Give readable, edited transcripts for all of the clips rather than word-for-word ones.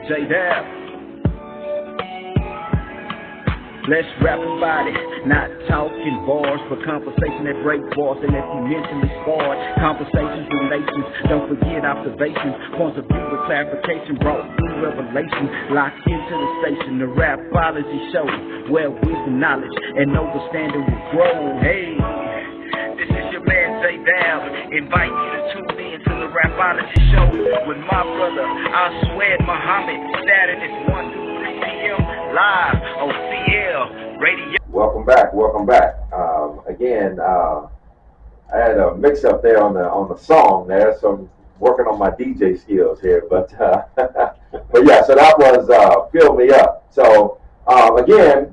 J-Dab. Let's rap about it, not talking bars, but conversation that break bars and left you mentally scarred. Conversations, relations, don't forget observations, points of view with clarification brought through revelation. Locked into the station, the Rapology show, where wisdom, knowledge, and understanding will grow. Hey, this is your man J-Dab, invite you to tune in to the Rapology show with my brother, I swear Muhammad, Saturdays 1 to 3 p.m. live on CL Radio. Welcome back. Again, I had a mix-up there on the song there, so I'm working on my DJ skills here. But yeah, so that was Fill Me Up. So again,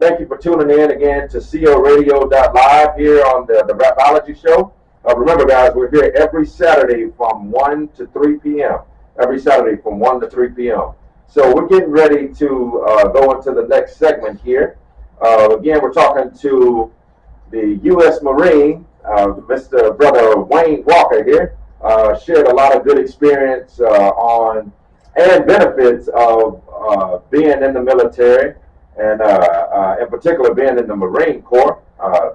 thank you for tuning in again to CLRadio.live here on the Rapology show. Remember, guys, we're here every Saturday from 1 to 3 p.m. Every Saturday from 1 to 3 p.m. So we're getting ready to go into the next segment here. Again, we're talking to the U.S. Marine, Mr. Brother Wayne Walker here. Shared a lot of good experience on and benefits of being in the military, and in particular being in the Marine Corps.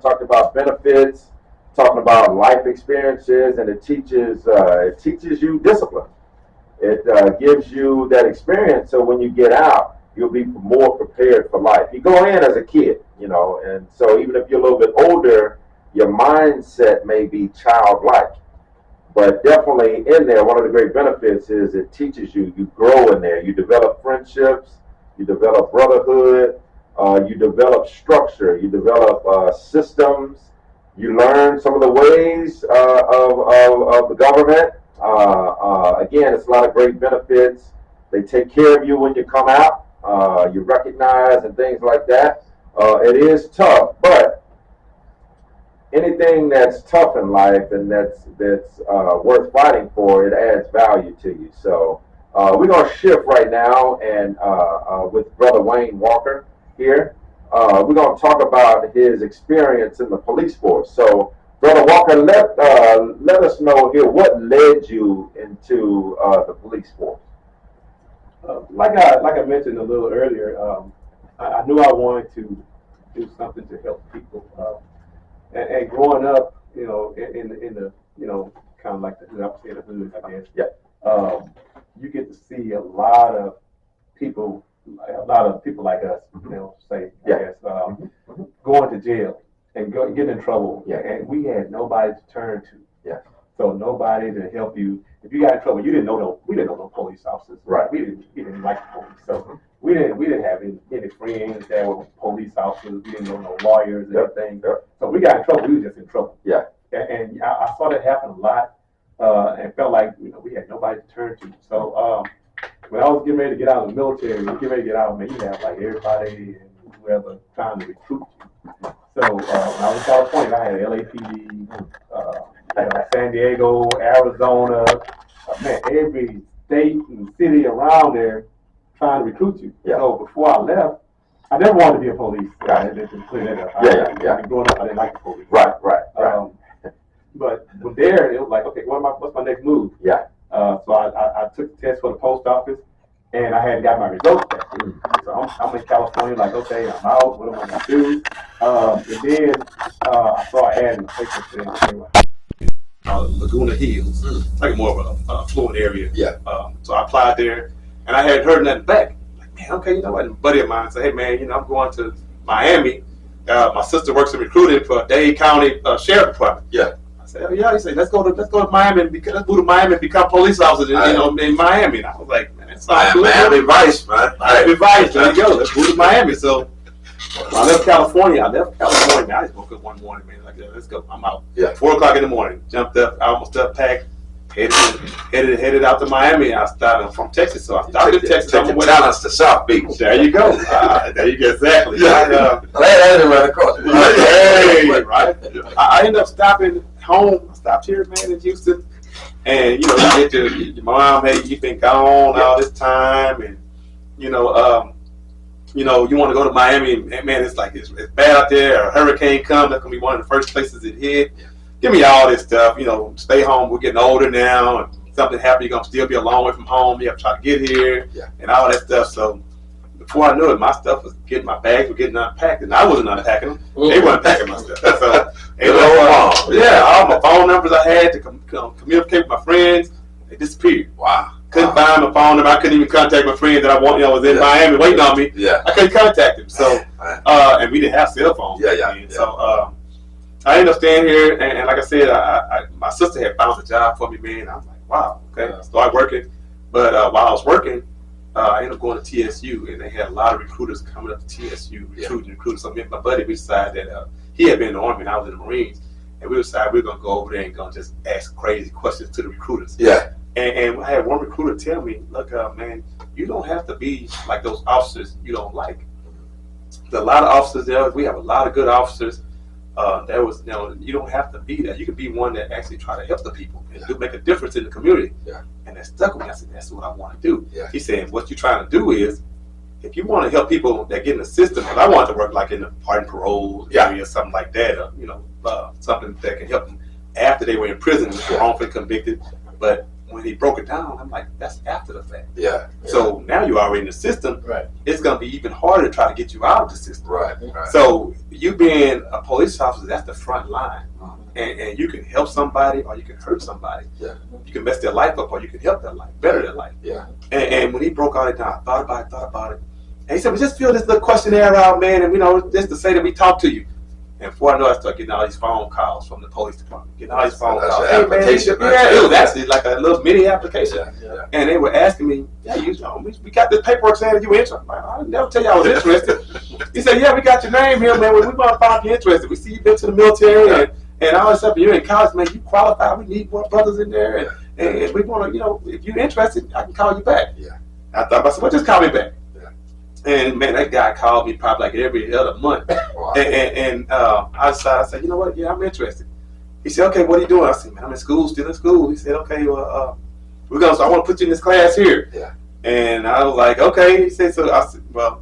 Talked about benefits, talking about life experiences, and it teaches you discipline. It gives you that experience, so when you get out, you'll be more prepared for life. You go in as a kid, and so even if you're a little bit older, your mindset may be childlike. But definitely in there, one of the great benefits is it teaches you, you grow in there. You develop friendships, you develop brotherhood, you develop structure, you develop systems, you learn some of the ways of the government. Again, it's a lot of great benefits. They take care of you when you come out. You recognize and things like that. It is tough, but anything that's tough in life and that's worth fighting for, it adds value to you. So we're going to shift right now and with Brother Wayne Walker here. We're going to talk about his experience in the police force. So Brother Walker, let us know here what led you into the police force. Like I mentioned a little earlier, I knew I wanted to do something to help people. And growing up, in the kind of like the hood, I guess. Yeah. You get to see a lot of people like us, I guess, going to jail and getting in trouble. Yeah. And we had nobody to turn to. Yeah. So nobody to help you. If you got in trouble, we didn't know no police officers. Right. We didn't like the police. So we didn't have any friends that were police officers. We didn't know no lawyers and everything. Yep. So we got in trouble. We were just in trouble. Yeah. And I saw that happen a lot, and felt like we had nobody to turn to. So when I was getting ready to get out of the military, you have like everybody and whoever trying to recruit you. So when I was in California, I had LAPD, San Diego, Arizona, every state and city around there trying to recruit you. Yeah. So before I left, I never wanted to be a police guy. Just to clear that up. Yeah. Growing up, I didn't like the police. Right. But from there, it was like, okay, what's my next move? Yeah. So I took the test for the post office, and I hadn't got my results back. So I'm in California, like, okay, I'm out. What am I gonna do? And then I saw an ad in the paper saying, Laguna Hills, like more of a affluent area. Yeah. So I applied there, and I hadn't heard nothing back. Like, man, okay, you know what? And a buddy of mine said, hey, man, I'm going to Miami. My sister works in recruiting for Dade County Sheriff Department. Yeah. I said, oh yeah. He said, let's go to Miami and let's move to Miami and become police officers in Miami. And I was like, man, that sounds good. Miami Vice, man. Miami Vice, there you go. Let's move to Miami. So when I left California. I just woke up one morning, man, like, let's go. I'm out. Yeah. 4 o'clock in the morning. Jumped up, almost up, packed, headed out to Miami. I started from Texas, so I started in Texas. Took your talents to South Beach. There you go. There you go. Exactly. Yeah. Right across. Right. I ended up stopping home. I stopped here, man, in Houston. And, you get your mom, hey, you've been gone all this time. And, you want to go to Miami. And, man, it's like, it's bad out there. A hurricane comes. That's going to be one of the first places it hit. Give me all this stuff. Stay home. We're getting older now. And something happens, you're gonna still be a long way from home. You have to try to get here, and all that stuff. So before I knew it, my stuff was my bags were getting unpacked, and I wasn't unpacking them. They weren't unpacking my stuff. So all my phone numbers I had to communicate with my friends, they disappeared. Wow. Couldn't find my phone number. I couldn't even contact my friend that I want. Was in Miami waiting on me. I couldn't contact him. So, and we didn't have cell phones. So, I ended up staying here, and like I said, my sister had found a job for me, man. I was like, wow, okay. I started working, but while I was working, I ended up going to TSU, and they had a lot of recruiters coming up to TSU, recruiting. So me and my buddy, we decided that he had been in the Army and I was in the Marines, and we decided we were going to go over there and going to just ask crazy questions to the recruiters. And I had one recruiter tell me, look, man, you don't have to be like those officers you don't like. There's a lot of officers there. We have a lot of good officers. You don't have to be that. You can be one that actually try to help the people and do make a difference in the community. And that stuck with me. I said, that's what I want to do. He said, what you're trying to do is, if you want to help people that get in the system, because I wanted to work like in the pardon parole area, something like that, something that can help them after they were in prison, wrongfully convicted. But when he broke it down, I'm like, that's after the fact. So now you're already in the system. It's going to be even harder to try to get you out of the system. So you being a police officer, that's the front line. And you can help somebody or you can hurt somebody. You can mess their life up or you can help their life, better their life. And when he broke all that down, I thought about it. And he said, well, just fill this little questionnaire out, man, and just to say that we talked to you. And before I know it, I started getting all these phone calls from the police department. Hey, man, it was actually like a little mini application. And they were asking me, we got this paperwork saying that you were interested. I'm like, I didn't never tell you I was interested. He said, we got your name here, man. We want to find you interested. We see you've been to the military and all that stuff. You're in college, man. You qualify. We need more brothers in there. And we want to, if you're interested, I can call you back. I thought, I said, well, just call me back. And man, that guy called me probably like every other month. And I decided, I said, you know what? I'm interested. He said, okay, what are you doing? I said, man, I'm in school, still in school. He said, okay, well, I want to put you in this class here. And I was like, okay. He said, so I said, well,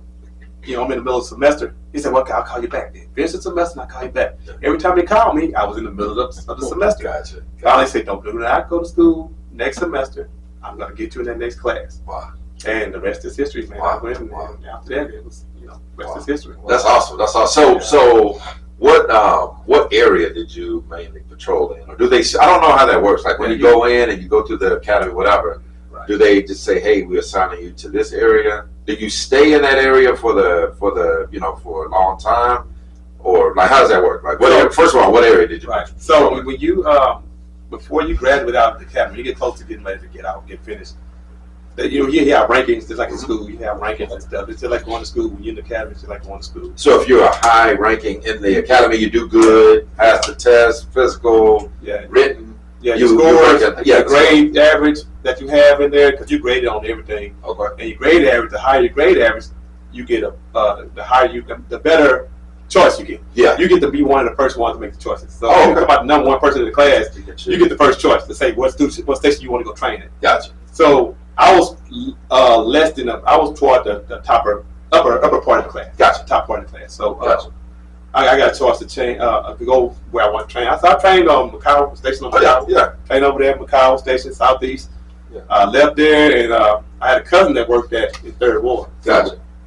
I'm in the middle of the semester. He said, well, okay, I'll call you back then. Finish the semester and I'll call you back. Every time he called me, I was in the middle of the semester. Finally said, don't do not go to school next semester. I'm going to get you in that next class. And the rest is history, man. I went and after that, it was, rest is history. That's awesome. So what area did you mainly patrol in? Or do they, I don't know how that works. Like when you go in and you go to the academy, whatever, do they just say, hey, we're assigning you to this area? Do you stay in that area for a long time? Or like, how does that work? Like, first of all, what area did you patrol? So when you, before you graduate out of the academy, you get close to getting ready to get out, get finished. You have rankings, just like in school. You have rankings and stuff. It's just like going to school. When you're in the academy, it's just like going to school. So if you're a high ranking in the academy, you do good, pass the test, physical, written. Your scores, the grade average that you have in there, because you graded on everything. And your grade average, the higher your grade average, you get the better choice you get. You get to be one of the first ones to make the choices. So if you come out the number one person in the class, you get the first choice to say what station you want to go train at. Gotcha. So I was I was toward the upper part of the class. Top part of the class. So I got a choice to change to go where I want to train. I trained on Macau Station on Macau. Trained over there at Macau Station, Southeast. Left there, and I had a cousin that worked in 3rd Ward.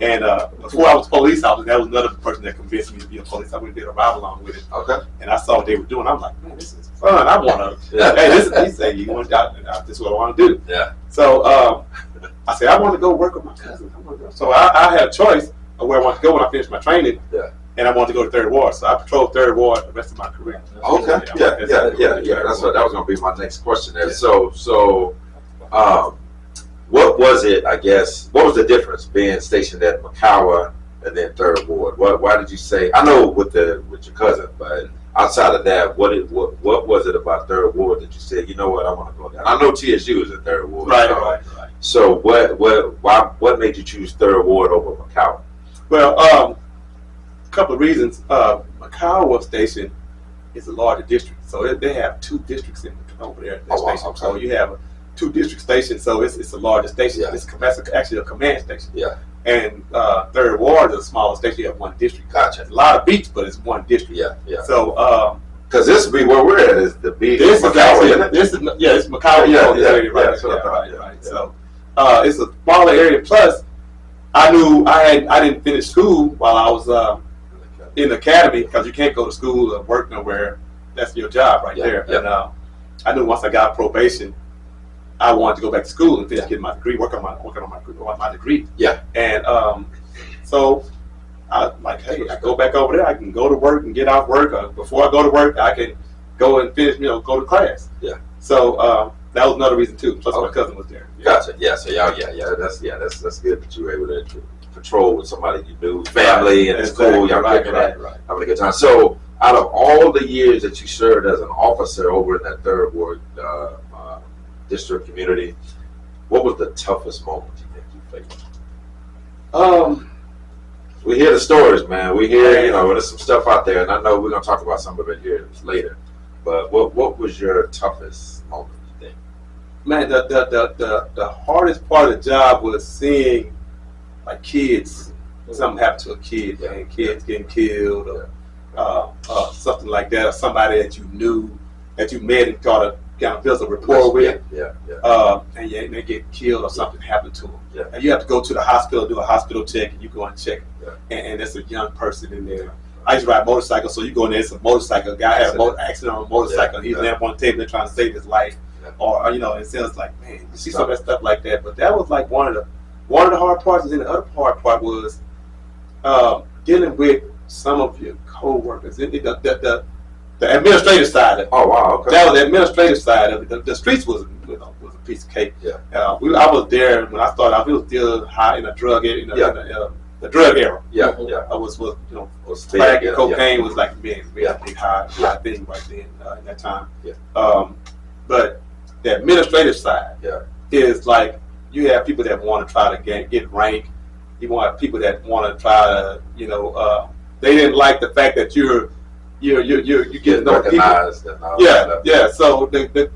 And before I was a police officer, that was another person that convinced me to be a police. I went and did a ride along with it. And I saw what they were doing. I'm like, man, this is fun. I want to. He said, you want to? This is what I want to do. So I said, I want to go work with my cousin. So I had a choice of where I want to go when I finished my training. And I wanted to go to 3rd Ward. So I patrolled 3rd Ward the rest of my career. That was going to be my next question there. So what was it, I guess, what was the difference being stationed at Macau and then 3rd Ward? Why did you say, I know with your cousin, but outside of that, what was it about 3rd Ward that you said, you know what, I want to go there? I know TSU is in 3rd Ward. Right. So what made you choose 3rd Ward over Macau? Well, a couple of reasons. Macau Station is a larger district, so they have 2 districts over there at that station. So you have 2 district stations, so it's a larger station. It's actually a command station. And 3rd Ward is a smaller station. You have 1 district. Gotcha. It's a lot of beats, but it's 1 district. So Because this would be where we're at, is the beach. This is Macau, isn't actually, it? this is, yeah, it's Macau. Right. So, it's a smaller area. Plus, I knew I didn't finish school while I was in the academy, because you can't go to school or work nowhere. That's your job right there. And I knew once I got probation, I wanted to go back to school and finish getting my degree, working on my degree. Yeah. And so I was like, hey, I go back over there. I can go to work and get off work. Or before I go to work, I can go and finish, go to class. Yeah. So that was another reason too. Plus my cousin was there. Yeah. Gotcha. Yeah. So that's good that you were able to patrol with somebody you knew, family, and it's cool. Y'all having a good time. So out of all the years that you served as an officer over in that third ward district community, what was the toughest moment you think you faced? We hear the stories, man. We hear, there's some stuff out there, and I know we're gonna talk about some of it here later. But what was your toughest moment, you think? Man, the hardest part of the job was seeing like kids, something happen to a kid, and kids getting killed, or something like that, or somebody that you knew, that you met and kind of built a rapport with, and they get killed or something happened to them. Yeah. And you have to go to the hospital, do a hospital check, and you go and check, and there's a young person in there. I used to ride motorcycles, so you go in there, it's a motorcycle, a guy had an accident on a motorcycle, and he's laying up on the table, they're trying to save his life, or it sounds like, man, you see some of that stuff like that. But that was like one of the hard parts, and then the other hard part was dealing with some of your co-workers, the administrative side of it. Oh wow! Okay. That was the administrative side of it. The streets was a piece of cake. Yeah. I was there when I started off. We was still high in the drug area, the drug era. Yeah. Yeah. I was crack and cocaine was like, man, we had a big high thing right then in that time. Yeah. But the administrative side is like, you have people that want to try to get rank. You want people that want to try to, they didn't like the fact that you're getting recognized. So the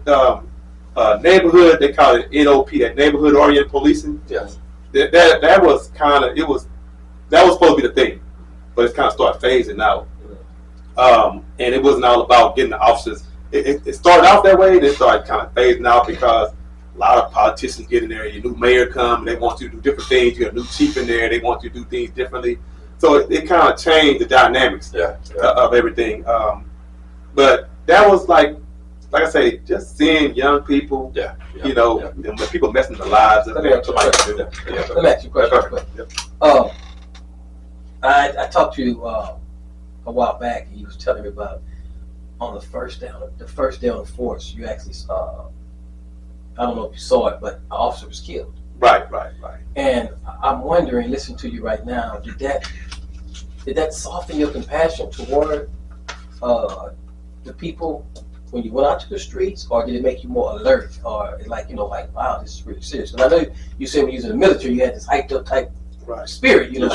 neighborhood, they call it NOP, that neighborhood oriented policing. Yes. That was kind of that was supposed to be the thing, but it's kind of started phasing out. And it wasn't all about getting the officers. It started out that way, then it started kind of phasing out because a lot of politicians get in there. Your new mayor come, they want you to do different things. You got a new chief in there, they want you to do things differently. So it kind of changed the dynamics of everything. But that was like I say, just seeing young people, and people messing their lives up. Let me ask you a question. I talked to you a while back, and you was telling me about on the first day on the force, you actually I don't know if you saw it, but an officer was killed. Right. And I'm wondering, listening to you right now, did that soften your compassion toward the people when you went out to the streets, or did it make you more alert, or like wow, this is really serious? Because I know you said when you was in the military, you had this hyped up type spirit, get out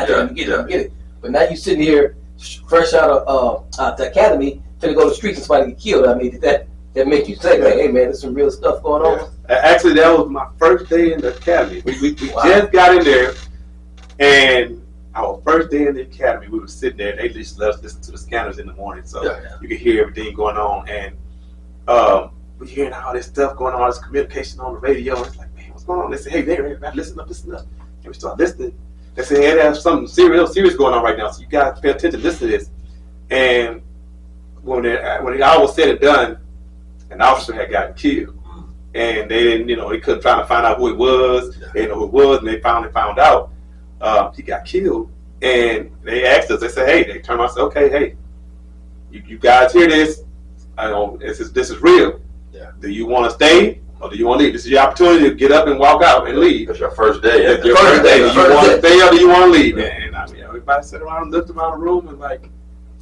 there and get it. But now you're sitting here fresh out of the academy, to go to the streets and somebody get killed. I mean, did that make you say, hey man, there's some real stuff going on? Actually, that was my first day in the academy. We just got in there, and our first day in the academy, we were sitting there. They just let us listen to the scanners in the morning, so you could hear everything going on. And we're hearing all this stuff going on, this communication on the radio. It's like, man, what's going on? They say, hey, there, listen up. And we start listening. They say, hey, there's something serious going on right now, so you got to pay attention, listen to this. And when the hour was said and done, an officer had gotten killed. And they didn't, they couldn't try to find out who it was. They didn't know who it was, and they finally found out he got killed. And they asked us, they said, hey, they turned around and said, okay, hey, you guys hear this? This is real. Yeah. Do you want to stay or do you want to leave? This is your opportunity to get up and walk out and leave. It's your first day. It's your first day. Do you want to stay or do you want to leave? And I mean, everybody sat around and looked around the room and like,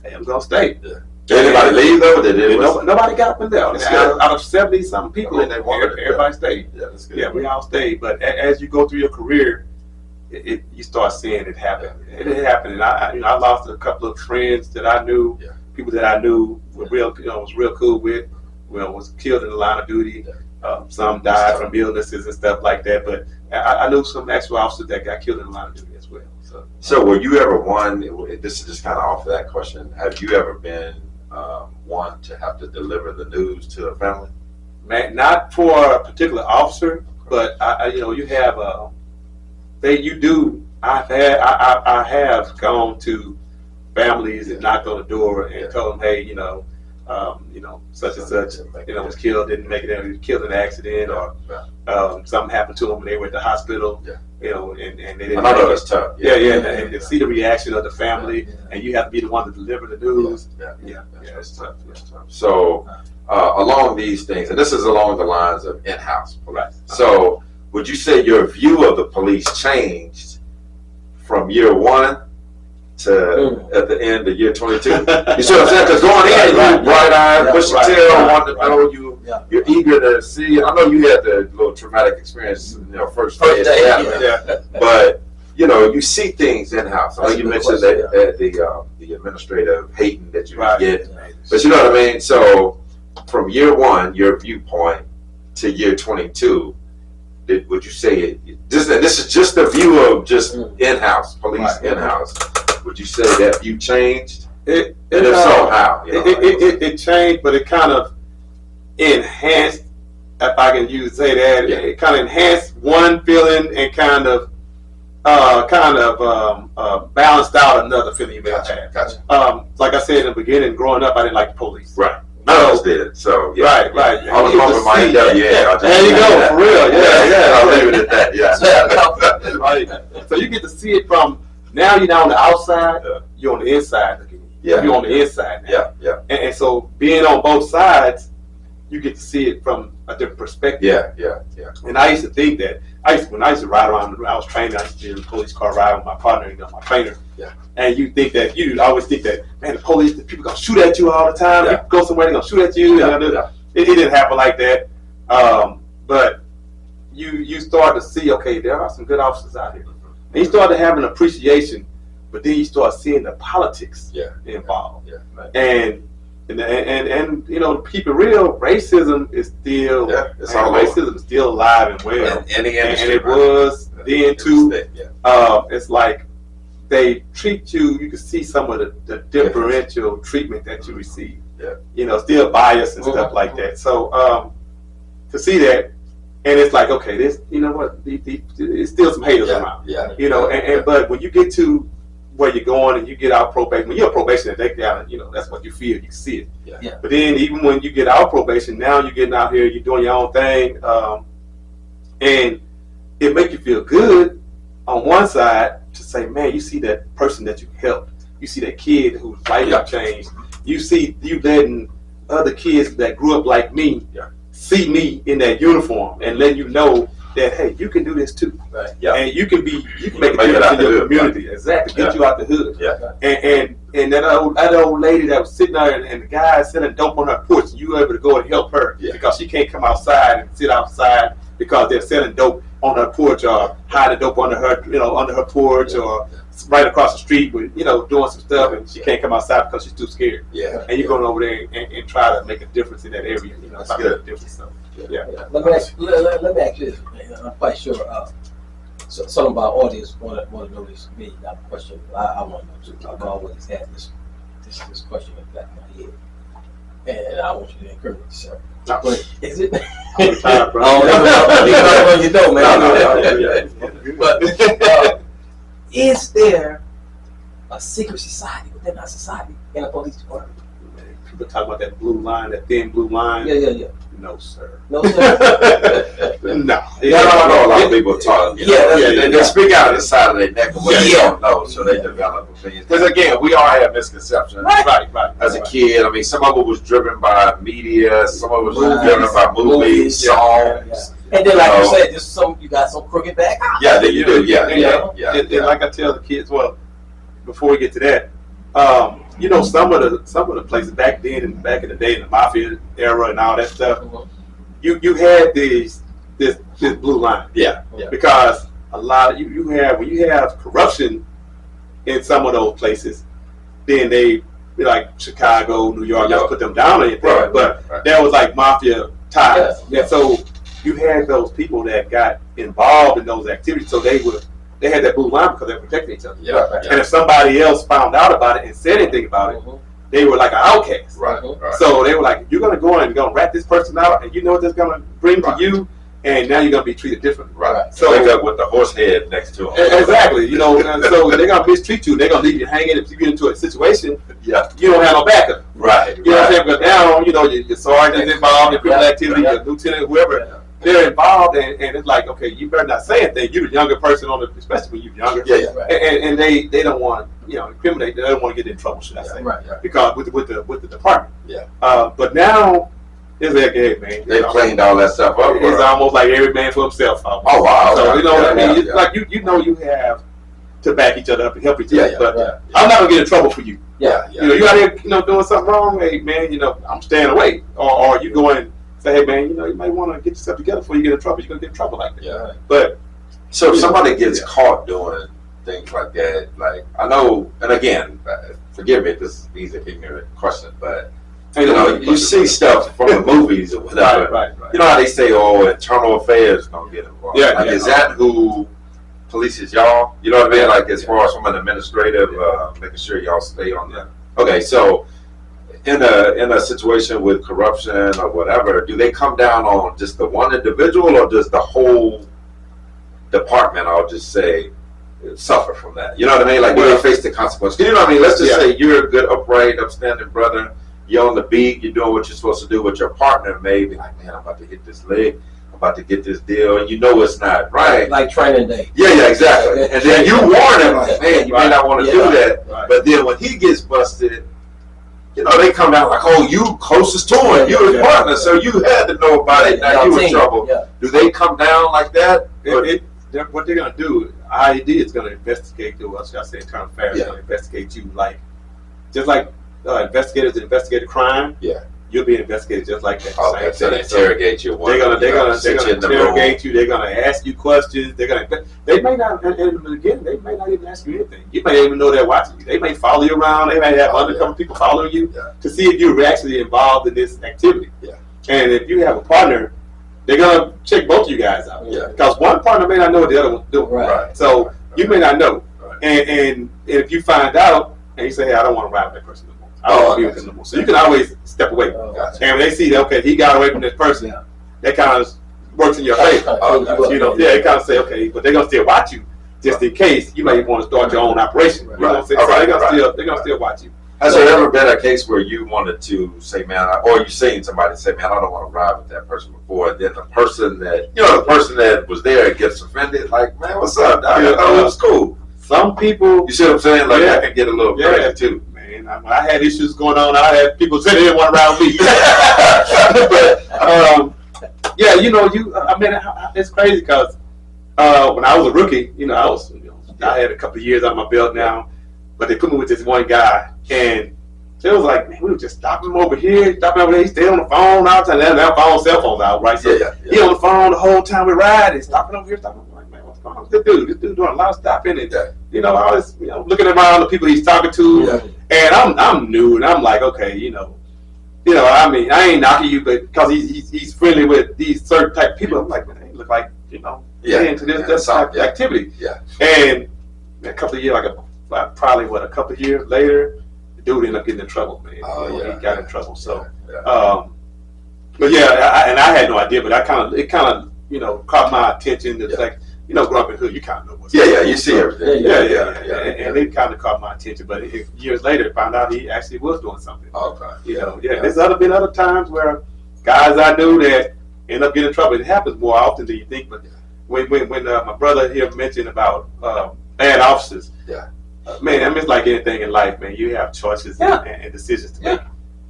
hey, I'm going to stay. Yeah. Did anybody leave though? Nobody got up and down. Out of 70-something people, everybody stayed. Yeah, that's good. Yeah, we all stayed. But as you go through your career, you start seeing it happen. It happened, and I lost a couple of friends that I knew, people that I knew were was real cool with. Was killed in the line of duty. Some died from illnesses and stuff like that. But I knew some actual officers that got killed in the line of duty as well. So were you ever one? This is just kind of off of that question. Have you ever been one to have to deliver the news to a family? Man, not for a particular officer, but you have I have gone to families and knocked on the door and told them, hey, such and such, was killed, didn't make it, was killed in an accident, or something happened to them when they were at the hospital, and they didn't. I know that's tough. And see the reaction of the family, and you have to be the one to deliver the news. It's tough. It's tough. So along these things, and this is along the lines of in-house police. Right. So would you say your view of the police changed from year one to at the end of year 22? You see what I'm saying? Because going in, you bright-eyed, bushy tail, want to know you're eager to see. I know you had the little traumatic experience, first day. But you see things in house. I know you mentioned that the administrative hating that you get, but you know what I mean. So from year one, your viewpoint to year 22, would you say this is just the view of just in-house police in-house? Would you say that view changed? And if so, how? It changed, but it kind of enhanced, if I can say that. It kind of enhanced one feeling and kind of balanced out another feeling you may have had. Gotcha. Like I said in the beginning, growing up, I didn't like the police. Right. None of us did. So right. I was bumping my head down. There you go. For real. I'll leave it at that. Right. So you get to see it from now. You're not on the outside. You're on the inside. You're on the inside now. And so being on both sides, you get to see it from a different perspective. Yeah. And I used to think that when I used to ride around, I was trained. I used to be in a police car ride with my partner, my trainer. Yeah. And you always think that, man, the police, the people gonna shoot at you all the time. You go somewhere, they're gonna shoot at you. It didn't happen like that. But you start to see, okay, there are some good officers out here. And you start to have an appreciation, but then you start seeing the politics involved. And to keep it real, racism is still racism is still alive and well. In the industry, and it was then too. It's like they treat you. You can see some of the differential treatment that you receive. Still bias and stuff like that. So to see that, and it's like, okay, this, it's still some haters around. But when you get to where you're going and you get out probation, when you're on probation, that's what you feel. You can see it. But then even when you get out probation, now you're getting out here, you're doing your own thing, and it makes you feel good on one side to say, man, you see that person that you helped, you see that kid whose life changed, you see you letting other kids that grew up like me see me in that uniform and letting you know that, hey, you can do this too. And you can make a difference in your community. Exactly. Get you out the hood. And that old lady that was sitting there and the guy selling dope on her porch, you were able to go and help her because she can't come outside and sit outside because they're selling dope on her porch or hide the dope under her porch or right across the street with, doing some stuff and she can't come outside because she's too scared. And you're going over there and try to make a difference in that area. That's good. Let me ask you this. I'm quite sure some of our audience want to know this. Me, not a question. I want to know too. I've always had this question in the back of my head, and I want you to encourage yourself. But is it? I'm tired, bro. You know, man. But is there a secret society within our society in a police department? People talk about that blue line, that thin blue line. Yeah. No, sir. No, sir. No. I know a lot of people talk. They speak out of the side of their neck of what they don't know, so they develop opinions. Because again, we all have misconceptions. Right. As a kid, I mean, some of it was driven by media, some of it was driven by movies, songs. And then, like you said, you got some crooked back. Yeah, you do. Yeah. And like I tell the kids, well, before we get to that, some of the places back then and back in the day in the mafia era and all that stuff, you had this blue line. Because a lot of when you have corruption in some of those places, then they like Chicago, New York, let's put them down or anything. But there was like mafia ties. And so you had those people that got involved in those activities, so they had that blue line because they protected each other. And if somebody else found out about it and said anything about it, they were like an outcast. Right. So they were like, you're going to go and going to rat this person out, and you know what that's going to bring to you, and now you're going to be treated differently. Right. So wake up with the horse head next to him. Exactly. You know, and so they're going to mistreat you. They're going to leave you hanging if you get into a situation. Yeah. You don't have no backup. Right. You know what I'm saying? But now, you know, your sergeant's involved in criminal activity, your lieutenant, whoever, they're involved, and it's like, okay, you better not say anything. You're the younger person on the, especially when you're younger. And they don't want, you know, incriminate. They don't want to get in trouble, should I say? Right. Because with the department. Yeah. But now it's like, hey, man, They cleaned all that stuff up. it's almost like every man for himself. Almost. Oh wow. So you know what I mean? It's Yeah. like you know you have to back each other up and help each other. Yeah, But I'm not gonna get in trouble for you. Yeah. You know, you out here, you know, doing something wrong. Hey, man, you know, I'm staying away. Or you go and say, hey, man, you know, you might want to get yourself together before you get in trouble. You're gonna get in trouble like that. Yeah. But So if somebody gets caught doing things like that, like I know, and again, forgive me if this is an ignorant question, but you know, you see stuff from the movies or whatever. right. You know how they say, "Oh, internal affairs gonna get involved." Yeah, like, yeah. is that who polices y'all? You know what I mean? Like as far as from an administrative, making sure y'all stay on that. Okay, so in a situation with corruption or whatever, do they come down on just the one individual, or does the whole department, I'll just say, suffer from that? You know what I mean? Like, do they face the consequences? You know what I mean? Let's just say you're a good, upright, upstanding brother. You're on the beat. You're doing what you're supposed to do. With your partner may be like, man, I'm about to hit this leg. I'm about to get this deal, and you know it's not right. Like training day. Yeah, exactly. And then you warn him, like, man, you may not want to do that. Right. But then when he gets busted, you know, they come down like, oh, you closest to him, you his partner, so you had to know about it. Now you in trouble. Yeah. Do they come down like that? What they're gonna do, IED is gonna investigate the, well, should I say, internal affairs, Yeah. gonna investigate you like, just like investigators investigate a crime. Yeah. You'll be investigated just like that. Okay, so they interrogate you. They're gonna sit you in the room. interrogate you. They're gonna ask you questions. They may not, in the beginning, they may not even ask you anything. You may even know they're watching you. They may follow you around. They may have undercover people following you to see if you're actually involved in this activity. Yeah. And if you have a partner, they're gonna check both of you guys out. Yeah. Because one partner may not know what the other one's doing. Right. So you may not know. Right. And if you find out and you say, hey, I don't want to ride with that person no more. I don't want to be with him no more. So you can always step away. Gotcha. And when they see that, okay, he got away from this person, that kind of works in your favor. You know, they kind of say, okay, but they're gonna still watch you just in case you may want to start your own operation. You know what I'm saying? So they're gonna still watch you. Has there ever been a case where you wanted to say, man, or you seen somebody say, man, I don't want to ride with that person before, and then the person that was there gets offended, like, man, what's up, dog? I thought it was cool. Some people, You see what I'm saying? Like, I can get a little crazy too. man. When I had issues going on, I had people sitting there want to ride with me. But yeah, you know, I mean, it's crazy because when I was a rookie, you know, I had a couple of years on my belt now, but they put me with this one guy, and it was like, man, we were just stopping him over here, stopping over there. He stayed on the phone all the time. Now cell phones out, right? So he on the phone the whole time we ride, and stopping over here, stopping. I'm like, man, what's going on with this dude? This dude doing a lot of stopping, and you know, I was, you know, looking around the people he's talking to, and I'm new, and I'm like, okay, you know, I mean, I ain't knocking you, but because he's friendly with these certain type of people, I'm like, man, they look like, you know, into this type of activity. Yeah. And a couple of years, probably a couple of years later, the dude ended up getting in trouble, man. He got in trouble. So, but yeah, I had no idea, but it kind of, you know, caught my attention. It's like, you know, growing up in hood, you kind of know what's going on. You see everything. And it kind of caught my attention. But years later, found out he actually was doing something. Okay. You know, there's been other times where guys I knew that end up getting in trouble. It happens more often than you think. But when my brother here mentioned about bad officers, man, I mean, it's like anything in life, man. You have choices and decisions to make.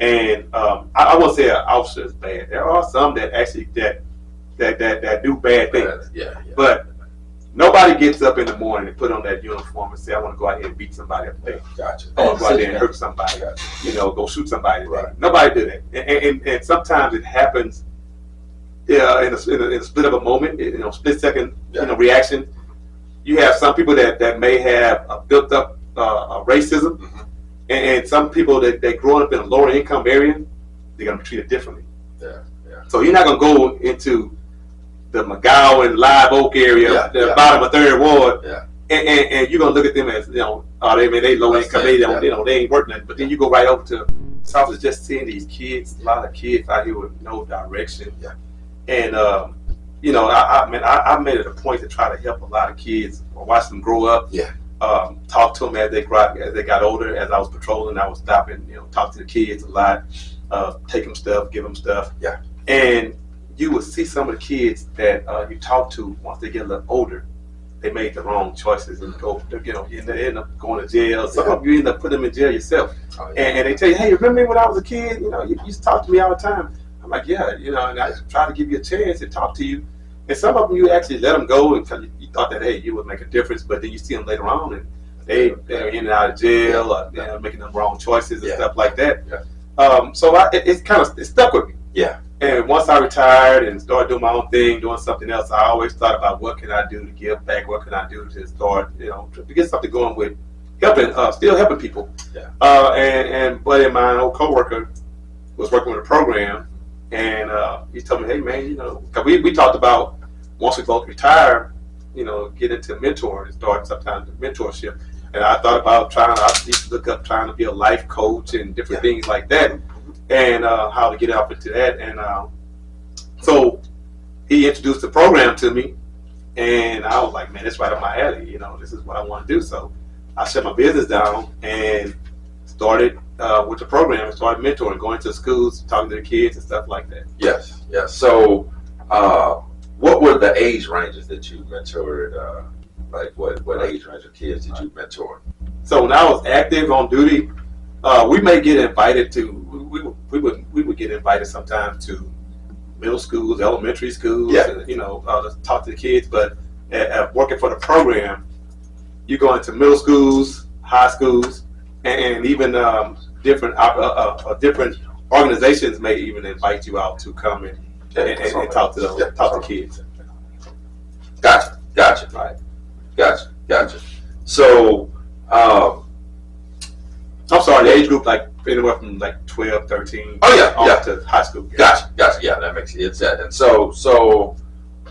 And I won't say an officer is bad. There are some that actually that do bad things. But nobody gets up in the morning and put on that uniform and say, I want to go out here and beat somebody up today. Gotcha. I want to go out there and hurt somebody. You know, go shoot somebody today. Nobody do that. And sometimes it happens in a split of a moment, you know, split second, you know, reaction. You have some people that may have a built up racism, and some people that growing up in a lower income area, they're gonna be treated differently. So you're not gonna go into the McGowan, Live Oak area, the bottom of 3rd Ward, and you're gonna look at them as, you know, they low income, they don't, you know, they ain't working nothing. But then you go right over to South, is just seeing these kids, a lot of kids out here with no direction. Yeah. And you know, I made it a point to try to help a lot of kids, watch them grow up. Yeah. Talk to them as they got older. As I was patrolling, I was stopping, you know, talk to the kids a lot, take them stuff, give them stuff. Yeah. And you would see some of the kids that you talk to, once they get a little older, they made the wrong choices and go, you know, they end up going to jail. Some of you end up putting them in jail yourself. Oh, yeah. And they tell you, hey, remember me when I was a kid? You know, you used to talk to me all the time. I'm like, yeah, you know, and I try to give you a chance to talk to you. And some of them, you actually let them go until you thought that, hey, you would make a difference. But then you see them later on, and they're in and out of jail, or, you know, making them wrong choices and stuff like that. Yeah. So it stuck with me. Yeah. And once I retired and started doing my own thing, doing something else, I always thought about what can I do to give back? What can I do to start, you know, to get something going with helping, still helping people. Yeah. And buddy, my old coworker was working with a program, and he told me, hey man, you know, 'cause we talked about once we both retire, you know, get into mentoring and start sometimes the mentorship. And I thought about I used to look up trying to be a life coach and different things like that, and how to get up into that. And so he introduced the program to me, and I was like, man, it's right up my alley. You know, this is what I want to do. So I shut my business down and started with the program and started mentoring, going to schools, talking to the kids and stuff like that. Yes, yes. So, what were the age ranges that you mentored? Like, what age range of kids did you mentor? So when I was active on duty, we may get invited to. We would get invited sometimes to middle schools, elementary schools, and, you know, to talk to the kids. But working for the program, you go into middle schools, high schools, and even different organizations may even invite you out to come and talk to kids. Gotcha. Right. Gotcha. So, I'm sorry, the age group like anywhere from like 12, 13 to high school. Gotcha. Yeah, that makes sense. And so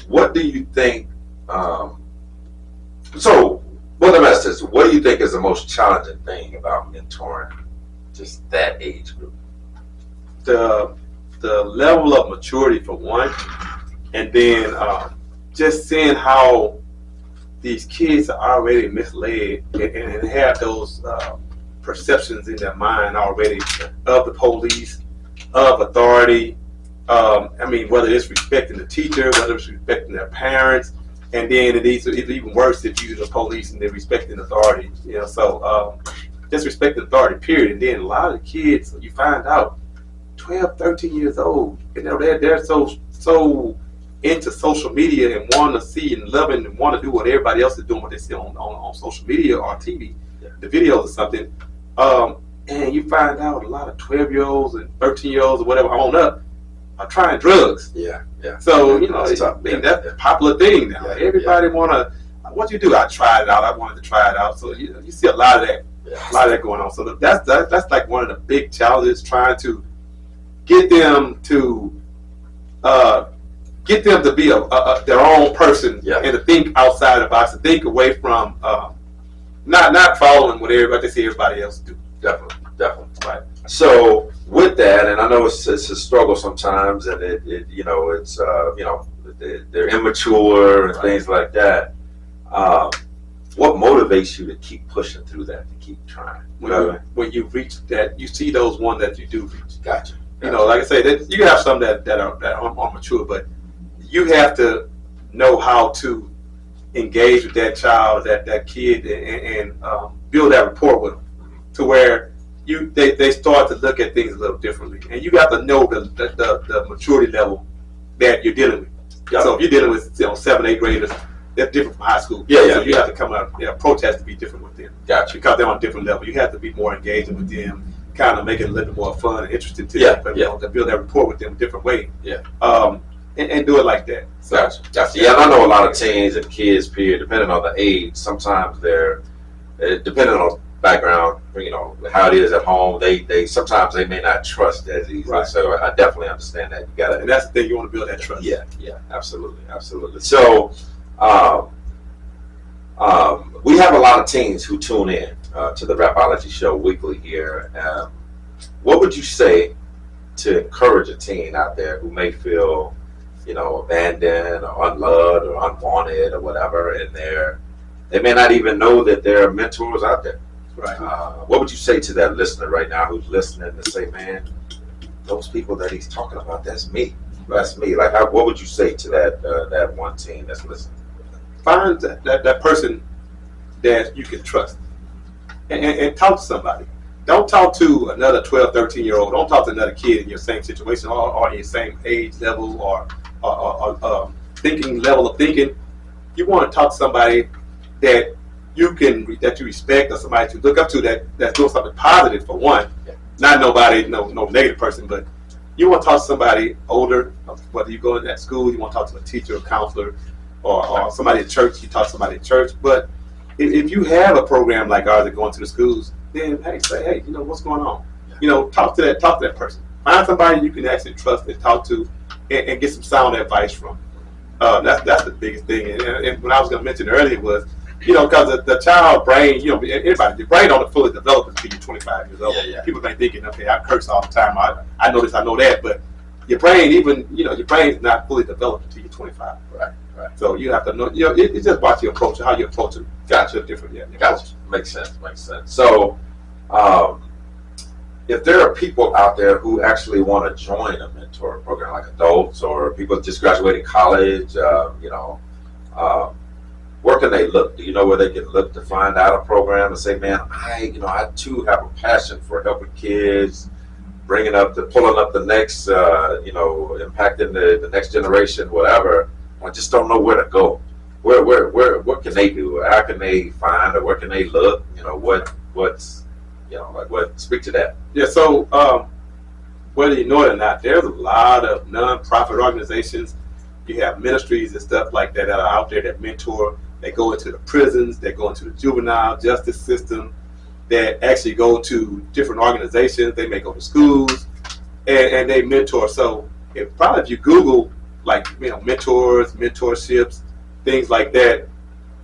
what do you think? Let me ask this: what do you think is the most challenging thing about mentoring just that age group? The level of maturity for one, and then just seeing how these kids are already misled and have those perceptions in their mind already of the police, of authority. I mean, whether it's respecting the teacher, whether it's respecting their parents, and then it's even worse if you're the police and they're respecting authority. You know, so just respecting authority, period. And then a lot of the kids, you find out, 12, 13 years old, you know, they're so into social media and want to see and loving and want to do what everybody else is doing, what they see on social media or TV, the videos or something. And you find out a lot of 12-year-olds and 13-year-olds or whatever on up are trying drugs. Yeah. So, you know, that's a popular thing now. Everybody want to, what you do? I tried it out. I wanted to try it out. So you see a lot of that, going on. So that's like one of the big challenges, trying to get them to be their own person and to think outside the box, to think away from not following what they see everybody else do. Definitely. Right. So with that, and I know it's a struggle sometimes, and it you know, it's you know, they're immature and things like that. What motivates you to keep pushing through that, to keep trying? When you reach that, you see those ones that you do reach. Gotcha. You know, like I say, you have some that are mature, but you have to know how to engage with that child, that kid, and build that rapport with them, to where they start to look at things a little differently, and you have to know the maturity level that you're dealing with. Yeah. So if you're dealing with 7th, 8th graders, they're different from high school. So you have to come out, approach has to be different with them. Gotcha. Because they're on a different level. You have to be more engaging with them, kind of make it a little bit more fun and interesting to them, but to build that rapport with them a different way. And do it like that. So, gotcha. Yeah, and I know a lot of teens and kids, period, depending on the age, sometimes they're, depending on background, you know, how it is at home, they sometimes they may not trust as easily. Right. So I definitely understand that. You got it. And that's the thing, you want to build that trust. Yeah, absolutely. So we have a lot of teens who tune in to the Rapology show weekly here. What would you say to encourage a teen out there who may feel, abandoned or unloved or unwanted or whatever, and they may not even know that there are mentors out there? Right. What would you say to that listener right now who's listening to say, man, those people that he's talking about, that's me. That's me. Like, what would you say to that one teen that's listening? Find that person that you can trust and talk to somebody. Don't talk to another 12, 13-year-old. Don't talk to another kid in your same situation or your same age level or thinking level of thinking. You want to talk to somebody that you respect, or somebody that you look up to that's doing something positive for one. Yeah. Not nobody, no negative person, but you want to talk to somebody older, whether you go in that school, you want to talk to a teacher or counselor or somebody at church, you talk to somebody at church. But if you have a program like ours that going to the schools, then say, what's going on? Talk to that person. Find somebody you can actually trust and talk to and get some sound advice from. That's the biggest thing. And what I was going to mention earlier was, because the child brain, everybody, the brain don't fully develop until you're 25 years old. Yeah. People may thinking, okay, I curse all the time. I know this, I know that, but your brain, your brain's not fully developed until you're 25. Right. So you have to know, it's just about your approach, how you approach it. Gotcha. Different, Gotcha. Makes sense. So, if there are people out there who actually want to join a mentor program, like adults or people just graduating college, where can they look? Do you know where they can look to find out a program and say, man, I too have a passion for helping kids, pulling up the next, impacting the next generation, whatever. I just don't know where to go. What can they do? How can they find, or where can they look? Speak to that. Yeah. So whether you know it or not, there's a lot of nonprofit organizations. You have ministries and stuff like that are out there that mentor. They go into the prisons. They go into the juvenile justice system. That actually go to different organizations. They may go to schools, and they mentor. So if you Google mentors, mentorships, things like that,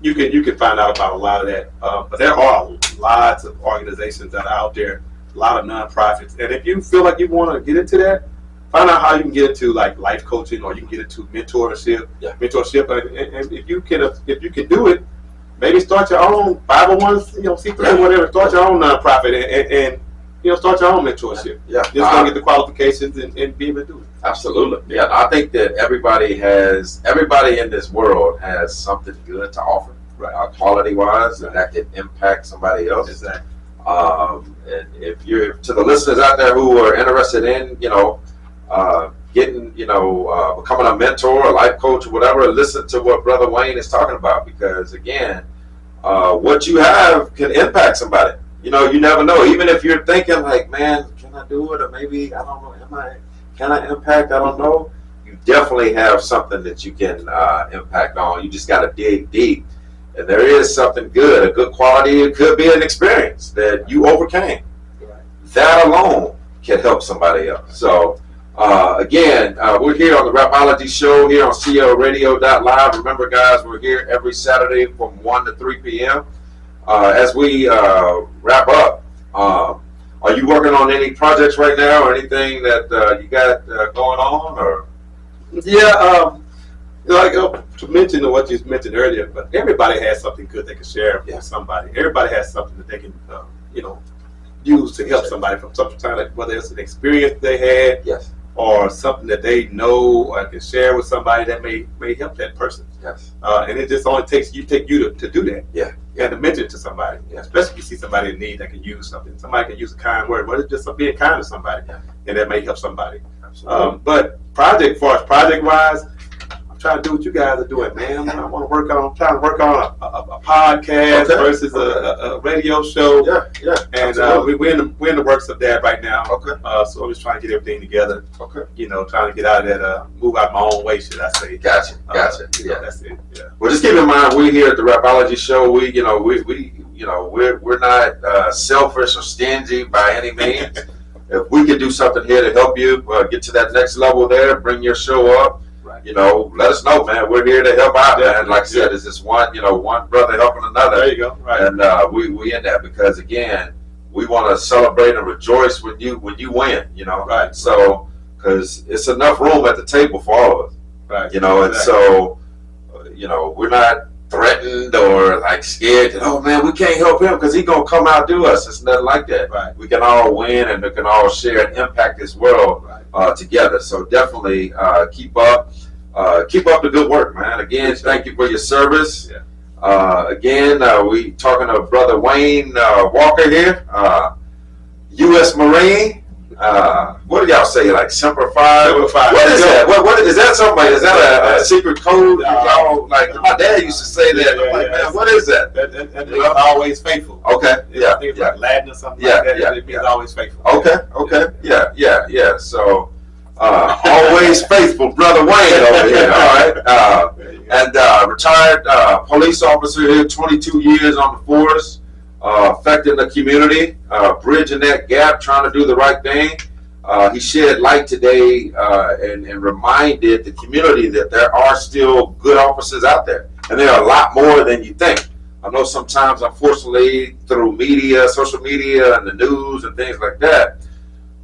you can find out about a lot of that. But there are lots of organizations that are out there, a lot of nonprofits. And if you feel like you want to get into that, find out how you can get into life coaching, or you can get into mentorship. And if you can do it, maybe start your own 501c3, whatever. Start your own nonprofit and start your own mentorship. Yeah. Just gonna get the qualifications and be able to do it. Absolutely. Yeah. I think that everybody in this world has something good to offer, right? Quality wise, and that can impact somebody else. Exactly. And if you're to the listeners out there who are interested in, getting, becoming a mentor, a life coach, or whatever, listen to what Brother Wayne is talking about, because again, what you have can impact somebody. You never know. Even if you're thinking like, man, can I do it? Or maybe, I don't know, can I impact? I don't know. You definitely have something that you can impact on. You just got to dig deep. And there is something good, a good quality. It could be an experience that you overcame. Right. That alone can help somebody else. So, again, we're here on the Rapology show here on CLRadio.live. Remember, guys, we're here every Saturday from 1 to 3 p.m. As we wrap up, are you working on any projects right now, or anything that you got going on? Or to mention what you mentioned earlier, but everybody has something good they can share with somebody. Everybody has something that they can, use to help somebody from some time, whether it's an experience they had, or something that they know or can share with somebody that may help that person. Yes. And it just only takes you to do that. Yeah. And to mention it to somebody. Yeah. Especially if you see somebody in need that can use something. Somebody can use a kind word, but it's just being kind to somebody, and that may help somebody. Absolutely. But project-wise, I'm trying to do what you guys are doing, man. I'm trying to work on a podcast versus a radio show. Yeah. And we're in the works of that right now. Okay. So I'm just trying to get everything together. Okay. Trying to get out of that, move out my own way, should I say? Gotcha. That's it. Yeah. Well, just keep in mind, we here at the Rapology show, we're not selfish or stingy by any means. If we can do something here to help you get to that next level there, bring your show up, let us know, man. We're here to help out, man. Like I said, it's just one brother helping another. There you go. Right. And we in that because again, we want to celebrate and rejoice when you win. Right. So because it's enough room at the table for all of us. Right. And so we're not threatened or like scared that, oh man, we can't help him because he's gonna come outdo us. It's nothing like that. Right. We can all win and we can all share and impact this world together. So definitely keep up the good work, man. Again, thank you for your service. Yeah. Again, we talking to Brother Wayne Walker here, U.S. Marine. What do y'all say? Like Semper Fi? What is that? What is that? Something? Is that a secret code? Y'all like my dad used to say that. I'm like, man, what is that? That means always faithful. Okay. Yeah. I think it's like Latin or something like that. It means always faithful. Okay. Yeah. So always faithful, Brother Wayne over here. All right. And retired police officer here, 22 years on the force. Affecting the community, bridging that gap, trying to do the right thing. He shed light today and reminded the community that there are still good officers out there. And there are a lot more than you think. I know sometimes, unfortunately, through media, social media, and the news and things like that,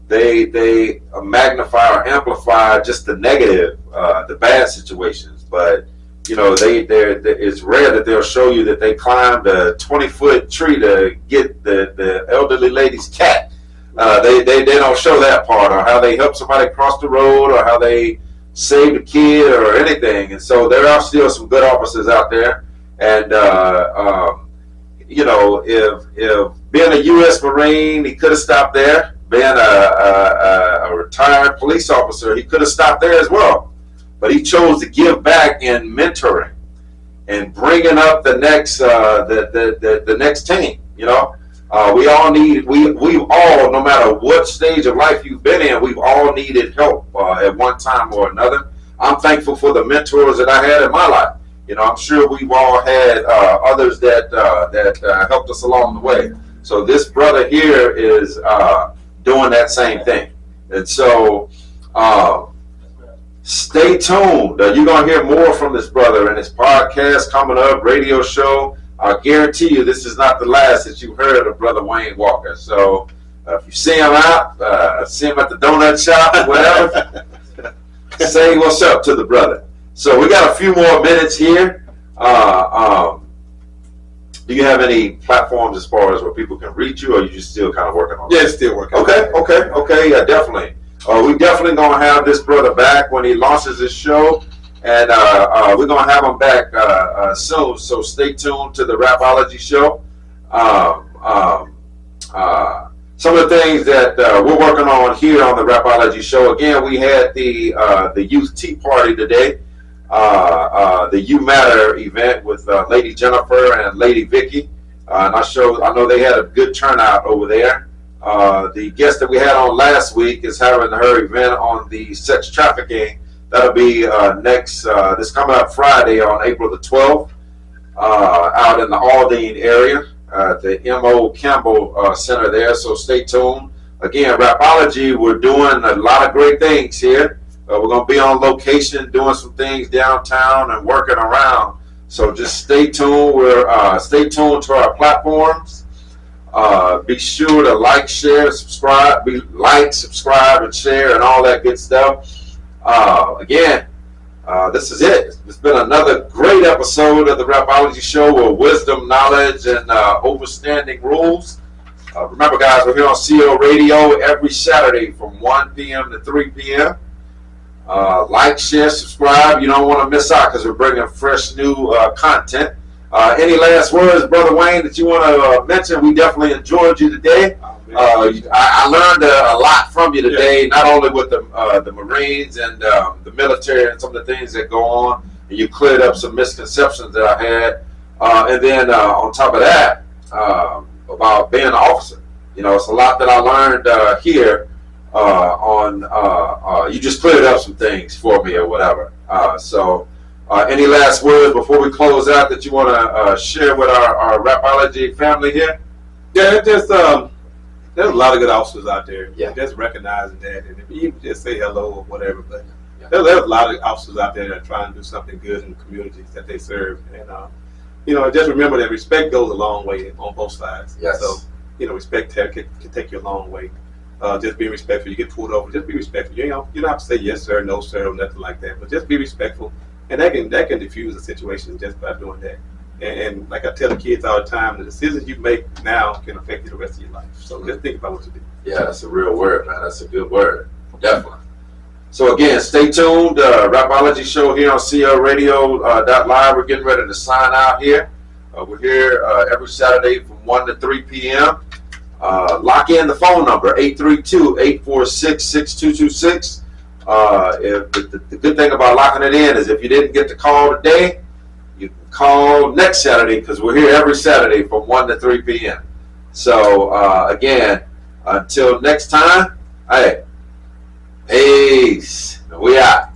they magnify or amplify just the negative, the bad situations. But it's rare that they'll show you that they climbed a 20-foot tree to get the elderly lady's cat. They don't show that part, or how they help somebody cross the road, or how they saved a kid, or anything. And so there are still some good officers out there. And if being a U.S. Marine, he could have stopped there. Being a retired police officer, he could have stopped there as well. But he chose to give back in mentoring and bringing up the next the next team. We all, no matter what stage of life you've been in, we've all needed help at one time or another. I'm thankful for the mentors that I had in my life. I'm sure we've all had others that helped us along the way. So this brother here is doing that same thing, and so. Stay tuned. You're going to hear more from this brother in his podcast coming up, radio show. I guarantee you this is not the last that you've heard of Brother Wayne Walker. So if you see him out, see him at the donut shop or whatever, say what's up to the brother. So we got a few more minutes here. Do you have any platforms as far as where people can reach you, or are you just still kind of working on it? Yeah, still working. Okay. Yeah, definitely. We definitely going to have this brother back when he launches his show, and we're going to have him back soon, so stay tuned to the Rapology show. Some of the things that we're working on here on the Rapology show, again, we had the Youth Tea Party today, the You Matter event with Lady Jennifer and Lady Vicky, and I know they had a good turnout over there. The guest that we had on last week is having her event on the sex trafficking. That'll be this coming up Friday on April the 12th, out in the Aldine area at the M.O. Campbell Center there. So stay tuned. Again, Rapology, we're doing a lot of great things here. We're going to be on location doing some things downtown and working around. So just stay tuned. Stay tuned to our platforms. Be sure to like, share, subscribe. Subscribe, and share, and all that good stuff. Again, this is it. It's been another great episode of the Rapology Show with wisdom, knowledge, and overstanding rules. Remember, guys, we're here on CO Radio every Saturday from 1 p.m. to 3 p.m. Like, share, subscribe. You don't want to miss out because we're bringing fresh new content. Any last words, Brother Wayne, that you want to mention? We definitely enjoyed you today. I learned a lot from you today, not only with the Marines and the military and some of the things that go on, and you cleared up some misconceptions that I had. And then on top of that, about being an officer. It's a lot that I learned here you just cleared up some things for me or whatever. Any last words before we close out that you want to share with our Rapology family here? Yeah, there's a lot of good officers out there. Yeah. Just recognizing that, and if you just say hello or whatever, but There's a lot of officers out there that are trying to do something good in the communities that they serve, and just remember that respect goes a long way on both sides. Yes. So, respect can take you a long way. Just be respectful. You get pulled over, just be respectful. You don't have to say yes sir, no sir, or nothing like that. But just be respectful, and that can diffuse a situation just by doing that. And like I tell the kids all the time, the decisions you make now can affect you the rest of your life. So just think about what you do. Yeah, that's a real word, man. That's a good word. Definitely. So again, stay tuned. Rapology show here on CLRadio.live. We're getting ready to sign out here. We're here every Saturday from 1 to 3 p.m. Lock in the phone number, 832-846-6226. If the good thing about locking it in is if you didn't get the call today, you can call next Saturday because we're here every Saturday from 1 to 3 p.m. So again, until next time, hey, peace. We out.